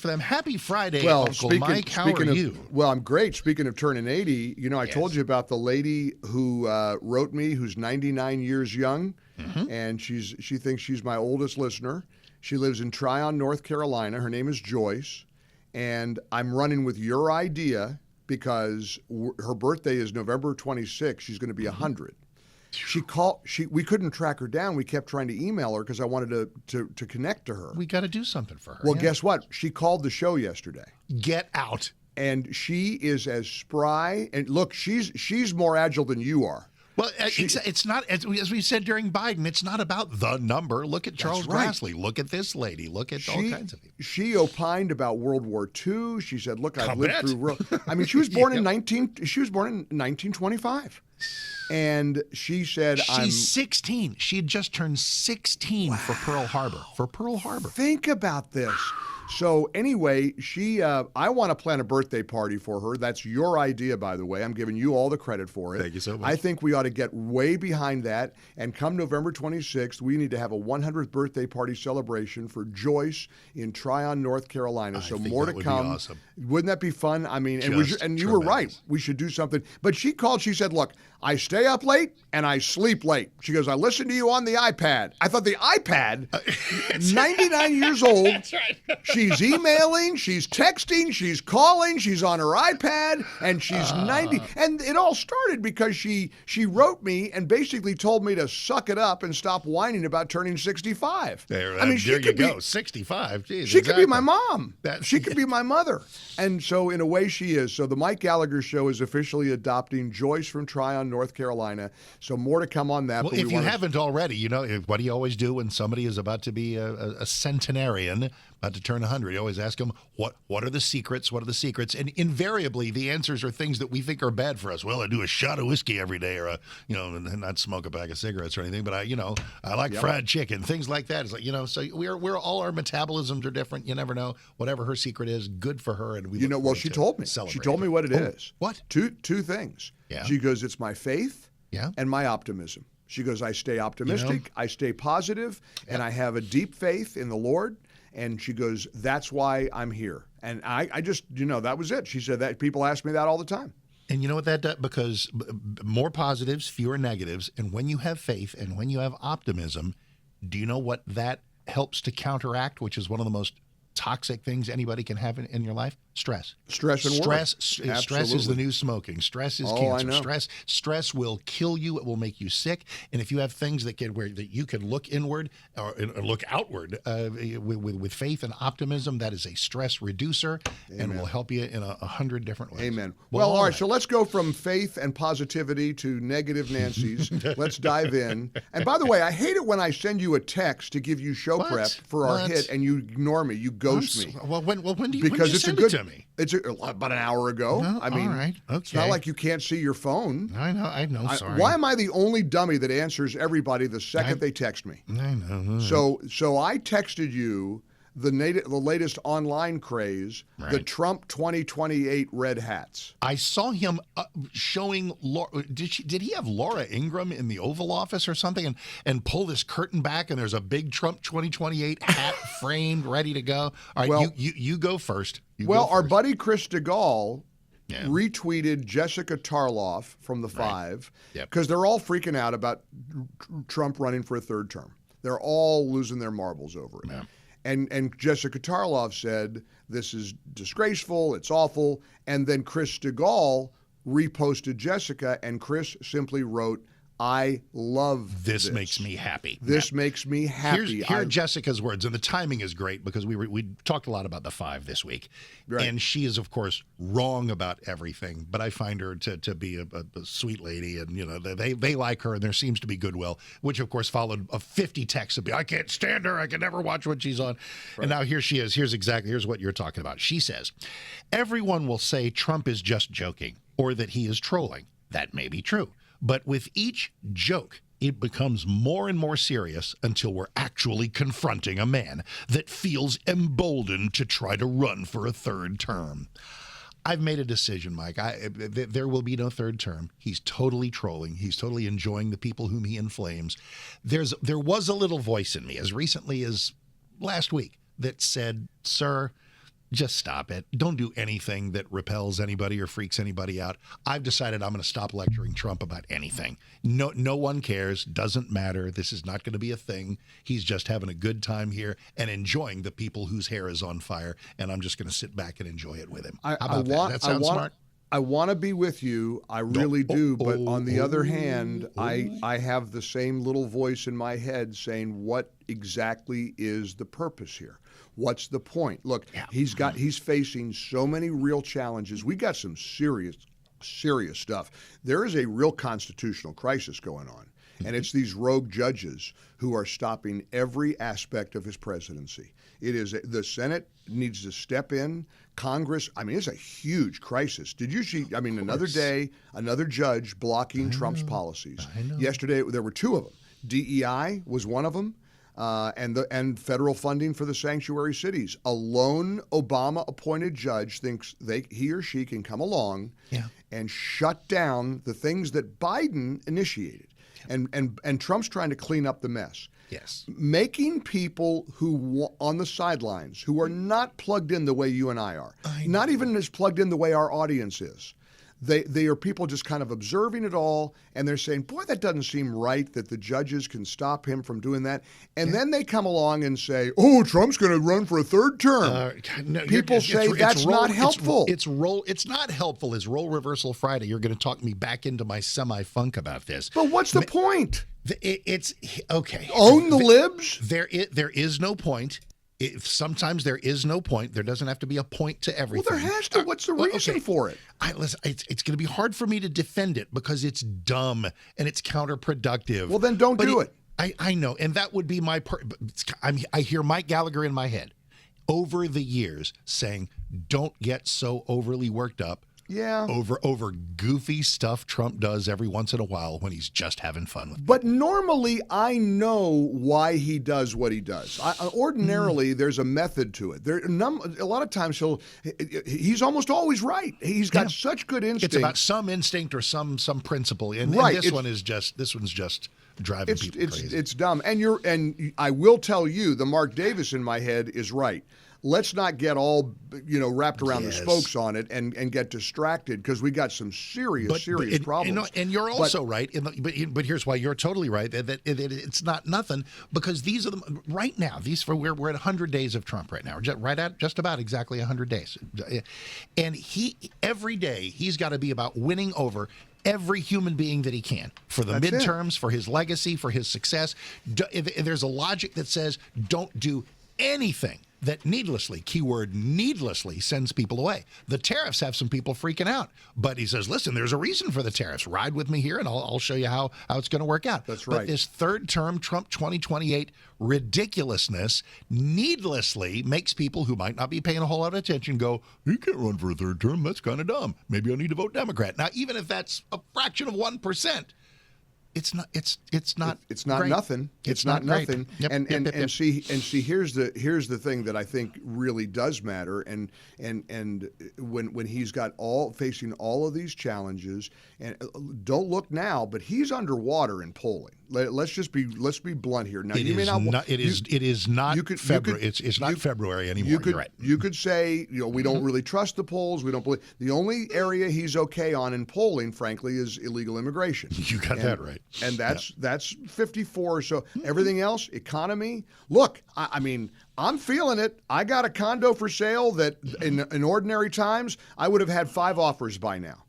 for them. Happy Friday, Well, Uncle Mike. How are you? Well, I'm great. Speaking of turning 80, I told you about the lady who wrote me, who's 99 years young, and she thinks she's my oldest listener. She lives in Tryon, North Carolina. Her name is Joyce, and I'm running with your idea because her birthday is November 26th. She's going to be 100. We couldn't track her down. We kept trying to email her because I wanted to connect to her. We got to do something for her. Well, guess what? She called the show yesterday. Get out. And she is as spry. And look, she's more agile than you are. Well, it's not, as we said during Biden, it's not about the number. Look at Charles Grassley. Look at this lady. Look at all kinds of people. She opined about World War II. She said, "Look, I've lived through." I mean, she was born in 1925, and she said, "She's 16. She had just turned 16 for Pearl Harbor. For Pearl Harbor. Think about this." So anyway, I want to plan a birthday party for her. That's your idea, by the way. I'm giving you all the credit for it. Thank you so much. I think we ought to get way behind that. And come November 26th, we need to have a 100th birthday party celebration for Joyce in Tryon, North Carolina. So more to come. Be awesome. Wouldn't that be fun? I mean, and you were right. We should do something. But she called. She said, "Look, I stay up late and I sleep late." She goes, "I listen to you on the iPad." I thought the iPad, 99 years old. That's right. She's emailing, she's texting, she's calling, she's on her iPad, and she's 90. And it all started because she wrote me and basically told me to suck it up and stop whining about turning 65. There she you go. 65. Jeez, she could be my mom. She could be my mother. And so in a way she is. So the Mike Gallagher Show is officially adopting Joyce from Tryon, North Carolina. So more to come on that. Well, if you haven't already, what do you always do when somebody is about to be a centenarian, about to turn 100? You always ask them, what are the secrets? What are the secrets? And invariably, the answers are things that we think are bad for us. Well, I do a shot of whiskey every day, or not smoke a bag of cigarettes or anything, but I like fried chicken, things like that. It's like, so we're all, our metabolisms are different. You never know. Whatever her secret is, good for her. And she told me. She told me what it is. What? Two things. Yeah. She goes, "It's my faith and my optimism." She goes, "I stay optimistic, I stay positive, and I have a deep faith in the Lord." And she goes, "That's why I'm here." And I just, that was it. She said that people ask me that all the time. And you know what that does? Because more positives, fewer negatives. And when you have faith and when you have optimism, do you know what that helps to counteract, which is one of the most toxic things anybody can have in your life? Stress. Stress and worry. Stress is the new smoking. Stress is cancer. Stress will kill you. It will make you sick. And if you have things that you can look inward or look outward with faith and optimism, that is a stress reducer. Amen. And will help you in 100 different ways. Amen. Well, all right. So let's go from faith and positivity to negative Nancy's. Let's dive in. And by the way, I hate it when I send you a text to give you show prep for our hit and you ignore me. You ghost me. Well, when do you? Because it's a good. Me. It's about an hour ago. No, I mean, all right. Okay. It's not like you can't see your phone. I know. Sorry. Why am I the only dummy that answers everybody the second they text me? I know. So I texted you the latest online craze, the Trump 2028 red hats. I saw him showing Laura. Did he have Laura Ingraham in the Oval Office or something and pull this curtain back and there's a big Trump 2028 hat framed, ready to go? All right, you go first. Our buddy Chris DeGaulle retweeted Jessica Tarloff from the Five because they're all freaking out about Trump running for a third term. They're all losing their marbles over it. Yeah. And Jessica Tarloff said, "This is disgraceful, it's awful." And then Chris DeGaulle reposted Jessica, and Chris simply wrote, "I love this. This makes me happy. This makes me happy." Here are Jessica's words, and the timing is great because we talked a lot about the Five this week. Right. And she is, of course, wrong about everything, but I find her to be a sweet lady, and they like her, and there seems to be goodwill, which, of course, followed 50 texts of, "I can't stand her, I can never watch what she's on." Right. And now here she is. Here's what you're talking about. She says, "Everyone will say Trump is just joking or that he is trolling. That may be true. But with each joke, it becomes more and more serious until we're actually confronting a man that feels emboldened to try to run for a third term." I've made a decision, Mike. There will be no third term. He's totally trolling. He's totally enjoying the people whom he inflames. There was a little voice in me as recently as last week that said, "Sir, Just stop it. Don't do anything that repels anybody or freaks anybody out. I've decided I'm going to stop lecturing Trump about anything. No one cares. Doesn't matter. This is not going to be a thing. He's just having a good time here and enjoying the people whose hair is on fire. And I'm just going to sit back and enjoy it with him. How about that? That sounds smart. I want to be with you. I really do. But on the other hand, I have the same little voice in my head saying, what exactly is the purpose here? What's the point? Look, he's facing so many real challenges. We got some serious stuff. There is a real constitutional crisis going on. And it's these rogue judges who are stopping every aspect of his presidency. It is the Senate needs to step in. Congress, I mean, it's a huge crisis. Did you see? I mean, another day, another judge blocking Trump's policies. Yesterday, there were two of them. DEI was one of them, and federal funding for the sanctuary cities. A lone Obama-appointed judge thinks he or she can come along and shut down the things that Biden initiated. And Trump's trying to clean up the mess. Yes. Making people who on the sidelines, who are not plugged in the way you and I are, not even as plugged in the way our audience is. They are people just kind of observing it all, and they're saying, boy, that doesn't seem right that the judges can stop him from doing that. And then they come along and say, oh, Trump's going to run for a third term. People say that's not helpful. It's not helpful. It's role reversal Friday. You're going to talk me back into my semi-funk about this. But what's the point? It's okay. Own the libs? There is no point. Sometimes there is no point. There doesn't have to be a point to everything. Well, there has to. What's the reason for it? Listen, it's going to be hard for me to defend it because it's dumb and it's counterproductive. Well, then don't do it. I know, and that would be my. I hear Mike Gallagher in my head over the years saying, "Don't get so overly worked up." Yeah. Over goofy stuff Trump does every once in a while when he's just having fun with people. But normally I know why he does what he does. Ordinarily, there's a method to it. A lot of times he's almost always right. He's got such good instinct. It's about some instinct or some principle. And this one's just driving people crazy. It's dumb. And I will tell you, the Mark Davis in my head is right. Let's not get all wrapped around the spokes on it and get distracted because we got some serious problems. And you're also right. But here's why you're totally right that it's not nothing because these are the right now. We're at 100 days of Trump right now. We're just about exactly 100 days, and every day he's got to be about winning over every human being that he can for the midterms, for his legacy, for his success. There's a logic that says don't do anything that needlessly, keyword needlessly, sends people away. The tariffs have some people freaking out. But he says, listen, there's a reason for the tariffs. Ride with me here, and I'll show you how it's going to work out. That's right. But this third term Trump 2028 ridiculousness needlessly makes people who might not be paying a whole lot of attention go, he can't run for a third term. That's kind of dumb. Maybe I need to vote Democrat. Now, even if that's a fraction of 1%, it's not great. Nothing. It's not nothing. Yep, and see here's the thing that I think really does matter and when he's got facing all of these challenges and don't look now, but he's underwater in polling. Let's be blunt here. Now it is not February. It's not February anymore. You're right. You could say we don't really trust the polls. We don't believe the only area he's okay on in polling, frankly, is illegal immigration. You got that right. And that's 54 or so. Everything else, economy. Look, I mean, I'm feeling it. I got a condo for sale that in ordinary times I would have had 5 offers by now.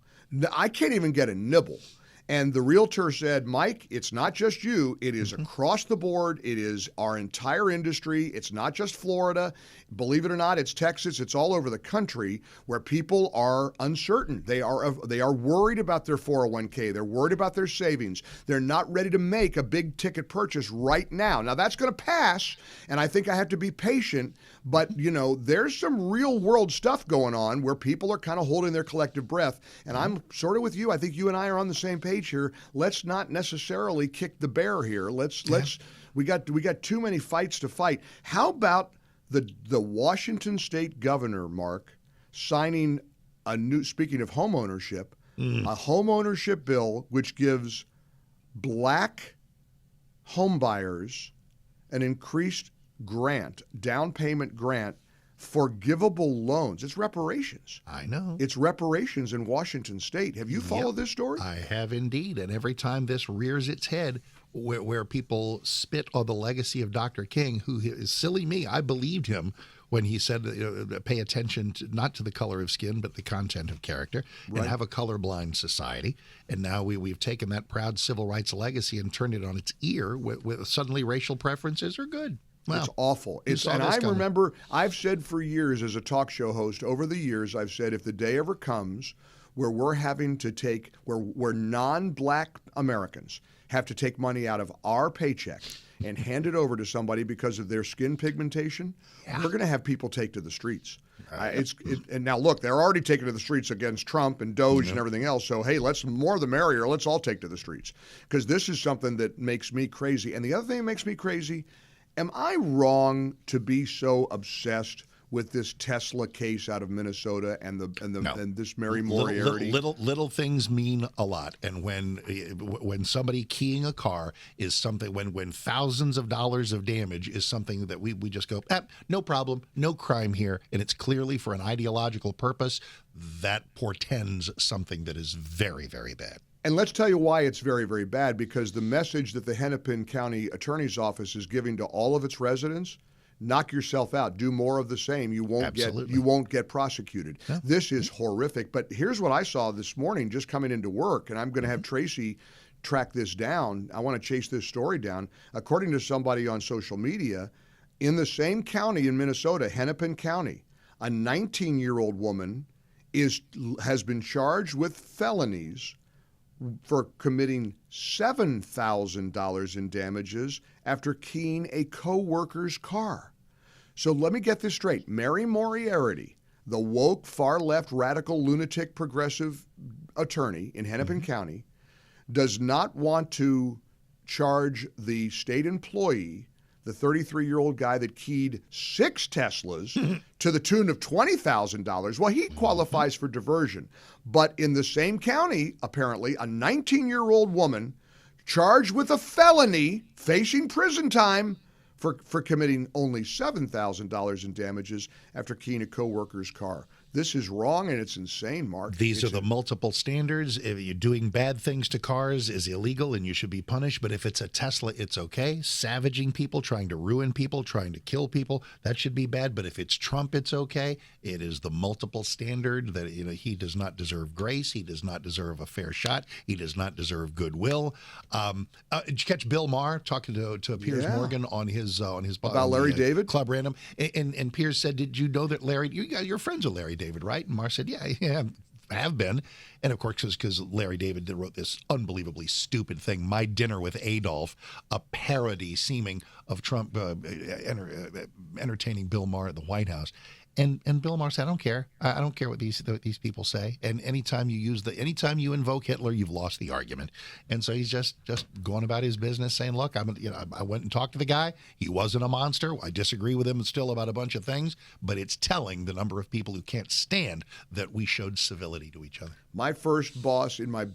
I can't even get a nibble. And the realtor said, Mike, it's not just you. It is across the board. It is our entire industry. It's not just Florida. Believe it or not, it's Texas. It's all over the country where people are uncertain. They are worried about their 401k. They're worried about their savings. They're not ready to make a big ticket purchase right now. Now, that's going to pass, and I think I have to be patient. But, there's some real world stuff going on where people are kind of holding their collective breath. And I'm sort of with you. I think you and I are on the same page here. Let's not necessarily kick the bear here. We got too many fights to fight. How about the Washington State governor, Mark, signing speaking of home ownership, a home ownership bill which gives black home buyers an increased down payment grant forgivable loans. It's reparations. I know. It's reparations in Washington State. Have you followed this story? I have indeed. And every time this rears its head, where people spit on the legacy of Dr. King, who is silly me, I believed him when he said, pay attention not to the color of skin, but the content of character, and have a colorblind society. And now we've taken that proud civil rights legacy and turned it on its ear. With suddenly racial preferences are good. Well, it's awful. And I remember I've said for years as a talk show host, over the years, I've said if the day ever comes where we're having to take, where non-black Americans have to take money out of our paycheck and hand it over to somebody because of their skin pigmentation, we're going to have people take to the streets. And now look, they're already taking to the streets against Trump and Doge and everything else. So hey, let's more the merrier. Let's all take to the streets, because this is something that makes me crazy. And the other thing that makes me crazy. Am I wrong to be so obsessed with this Tesla case out of Minnesota and and this Mary Moriarty? Little things mean a lot, and when somebody keying a car is something, when thousands of dollars of damage is something that we just go, no problem, no crime here, and it's clearly for an ideological purpose, that portends something that is very, very bad. And let's tell you why it's very, very bad, because the message that the Hennepin County Attorney's Office is giving to all of its residents, knock yourself out, do more of the same. You won't get prosecuted. Yeah. This is horrific. But here's what I saw this morning just coming into work, and I'm going to have Tracy track this down. I want to chase this story down. According to somebody on social media, in the same county in Minnesota, Hennepin County, a 19-year-old woman has been charged with felonies for committing $7,000 in damages after keying a co-worker's car. So let me get this straight. Mary Moriarty, the woke, far-left, radical, lunatic, progressive attorney in Hennepin County, does not want to charge the state employee, the 33-year-old guy that keyed 6 Teslas to the tune of $20,000. Well, he qualifies for diversion. But in the same county, apparently, a 19-year-old woman charged with a felony facing prison time for committing only $7,000 in damages after keying a co-worker's car. This is wrong, and it's insane, Mark. These are the multiple standards. If you're doing bad things to cars is illegal and you should be punished. But if it's a Tesla, it's okay. Savaging people, trying to ruin people, trying to kill people, that should be bad. But if it's Trump, it's okay. It is the multiple standard that he does not deserve grace. He does not deserve a fair shot. He does not deserve goodwill. Did you catch Bill Maher talking to Piers Morgan on his about Larry David Club Random? And Piers said, "Did you know that Larry? You're friends with Larry David, right?" And Maher said, "Yeah, I have been." And of course, because Larry David wrote this unbelievably stupid thing, My Dinner with Adolf, a parody seeming of Trump entertaining Bill Maher at the White House. And Bill Maher said, "I don't care. I don't care what these people say. And anytime you invoke Hitler, you've lost the argument." And so he's just going about his business, saying, "Look, I went and talked to the guy. He wasn't a monster. I disagree with him still about a bunch of things, but it's telling the number of people who can't stand that we showed civility to each other." My first boss in my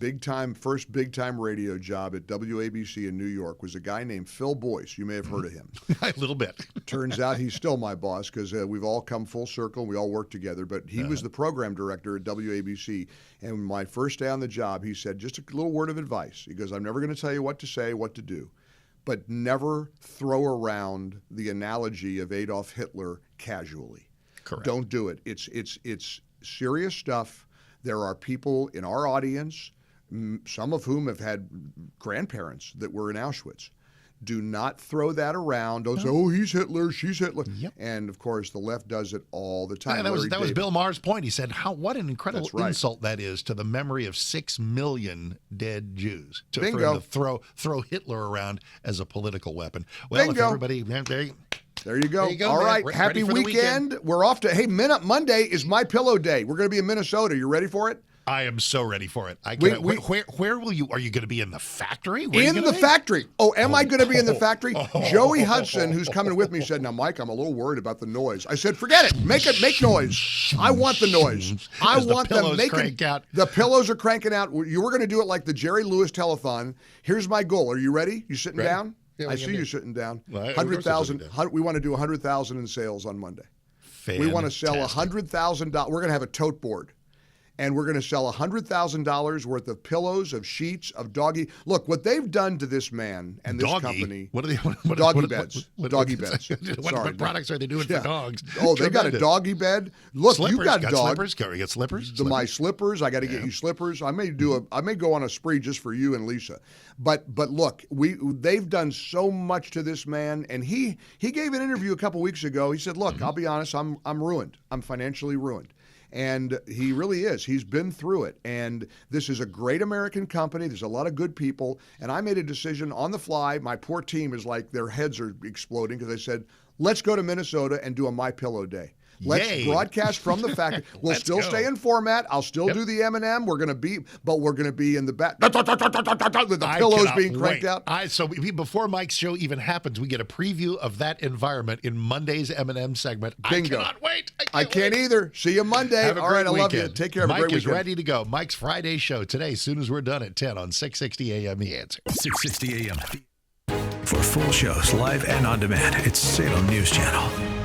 first big time radio job at WABC in New York was a guy named Phil Boyce. You may have heard of him. A little bit. Turns out he's still my boss, because we've all come full circle. We all work together. But he was the program director at WABC. And my first day on the job, he said, just a little word of advice. He goes, "I'm never going to tell you what to say, what to do, but never throw around the analogy of Adolf Hitler casually." Correct. Don't do it. It's serious stuff. There are people in our audience, some of whom have had grandparents that were in Auschwitz. Do not throw that around. Don't say, "Oh, he's Hitler, she's Hitler." Yep. And of course, the left does it all the time. Yeah, that was Bill Maher's point. He said, what an incredible insult that is to the memory of 6 million dead Jews for him to throw Hitler around as a political weapon. Well, Bingo. If everybody, there you go. All man. Right. Happy weekend. We're off to, Monday is My Pillow Day. We're going to be in Minnesota. You ready for it? I am so ready for it. Where will you? Are you going to be in the factory? In the factory. Oh, am I going to be in the factory? Joey Hudson, who's coming with me, said, "Now, Mike, I'm a little worried about the noise." I said, "Forget it. Make noise. I want the noise. I want them making out. The pillows are cranking out. You were going to do it like the Jerry Lewis telethon. Here's my goal. Are you ready? You sitting down? Yeah, I see you sitting down. 100,000. We want to do 100,000 in sales on Monday. We want to sell $100,000. We're going to have a tote board. And we're going to sell $100,000 worth of pillows, of sheets, of doggy. Look, what they've done to this man and this company. What are they? Doggy beds. Doggy beds. What products are they doing for dogs? Oh, they got a doggy bed. Look, slippers. You've got dogs. Slippers. Can we get slippers? My slippers. I got to get you slippers. I may go on a spree just for you and Lisa. But look, they've done so much to this man, and he gave an interview a couple weeks ago. He said, "Look, I'll be honest. I'm ruined. I'm financially ruined." And he really is. He's been through it. And this is a great American company. There's a lot of good people. And I made a decision on the fly. My poor team is like, their heads are exploding because I said, let's go to Minnesota and do a My Pillow Day. Let's broadcast from the factory. We'll still stay in format. I'll still do the M&M. We're going to be in the back. The pillows being cranked out. So before Mike's show even happens, we get a preview of that environment in Monday's M&M segment. Bingo. I cannot wait. I can't either. See you Monday. All right, I love you. Take care. Have a great weekend. Mike is ready to go. Mike's Friday show today, as soon as we're done at 10 on 660 AM The Answer. 660 AM. For full shows, live and on demand, it's Salem News Channel.